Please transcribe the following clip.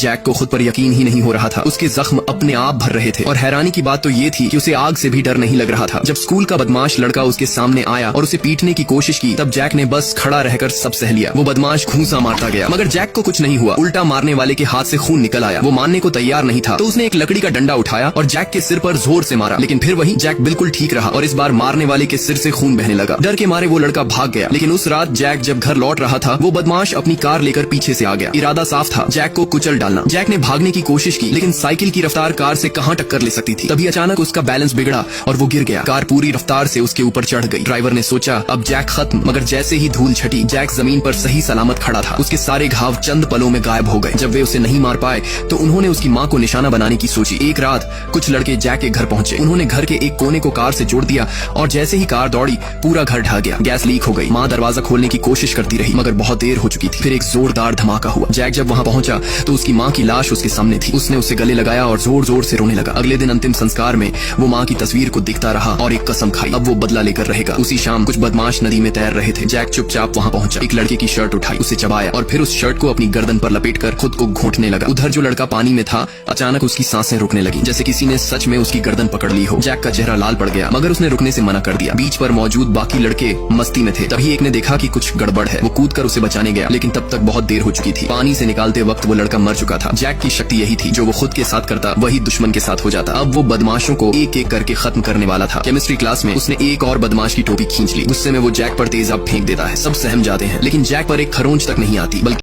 Jack को खुद पर यकीन ही नहीं हो रहा था। उसके जख्म अपने आप भर रहे थे और हैरानी की बात तो ये थी कि उसे आग से भी डर नहीं लग रहा था। जब स्कूल का बदमाश लड़का उसके सामने आया और उसे पीटने की कोशिश की, तब जैक ने बस खड़ा रहकर सब सह लिया। वो बदमाश घूंसा मारता गया मगर जैक को कुछ नहीं हुआ। उल्टा मारने वाले के हाथ से खून निकल आया। वो मानने को तैयार नहीं था तो उसने एक लकड़ी का डंडा उठाया और जैक के सिर पर जोर से मारा, लेकिन फिर वही जैक बिल्कुल ठीक रहा और इस बार मारने वाले के सिर से खून बहने लगा। डर के मारे वो लड़का भाग गया, लेकिन उस रात जैक जब घर लौट रहा था, वो बदमाश अपनी कार लेकर पीछे से आ गया। इरादा साफ था, जैक को कुचल डालना। जैक ने भागने की कोशिश की, लेकिन साइकिल की रफ्तार कार से कहां टक्कर ले सकती थी। तभी अचानक उसका बैलेंस बिगड़ा और वो गिर गया। कार पूरी रफ्तार से उसके ऊपर चढ़ गई। ड्राइवर ने सोचा अब जैक खत्म, मगर जैसे ही धूल छटी, जैक जमीन पर सही सलामत खड़ा था। उसके सारे घाव चंद पलों में गायब हो गए। जब वे उसे नहीं मार पाए तो उन्होंने उसकी माँ को निशाना बनाने की सोची। एक रात कुछ लड़के जैक के घर पहुंचे। उन्होंने घर के एक कोने को कार से जोड़ दिया और जैसे ही कार दौड़ी, पूरा घर ढह गया। गैस लीक हो गई। माँ दरवाजा खोलने की कोशिश करती रही मगर बहुत देर हो चुकी थी। फिर एक जोरदार धमाका हुआ। जैक जब वहाँ पहुंचा तो उसकी माँ की लाश उसके सामने थी। उसने उसे गले लगाया और जोर जोर से रोने लगा। अगले दिन अंतिम संस्कार में वो माँ की तस्वीर को दिखता रहा और एक कसम खाई, अब वो बदला लेकर रहेगा। उसी शाम कुछ बदमाश नदी में तैर रहे थे। जैक चुपचाप वहाँ पहुंचा, एक लड़के की शर्ट उठाई, उसे चबाया और फिर उस शर्ट को अपनी गर्दन पर लपेटकर खुद को घोंटने लगा। उधर जो लड़का पानी में था, अचानक उसकी सांसें रुकने लगी, जैसे किसी ने सच में उसकी गर्दन पकड़ ली हो। जैक का चेहरा लाल पड़ गया मगर उसने रुकने से मना कर दिया। बीच पर मौजूद बाकी लड़के मस्ती में थे। तभी एक ने देखा कि कुछ गड़बड़ है। वो कूदकर उसे बचाने गया, लेकिन तब तक बहुत देर हो चुकी थी। पानी से निकालते वक्त वो लड़का मर चुका था। जैक की शक्ति यही थी, जो वो खुद के साथ करता वही दुश्मन के साथ हो जाता। अब वो बदमाशों को एक एक करके खत्म करने वाला था। केमिस्ट्री क्लास में उसने एक और बदमाश की टोपी खींच ली। गुस्से में वो जैक पर तेजाब फेंक देता है। सब सहम जाते हैं, लेकिन जैक पर एक खरोंच तक नहीं आती, बल्कि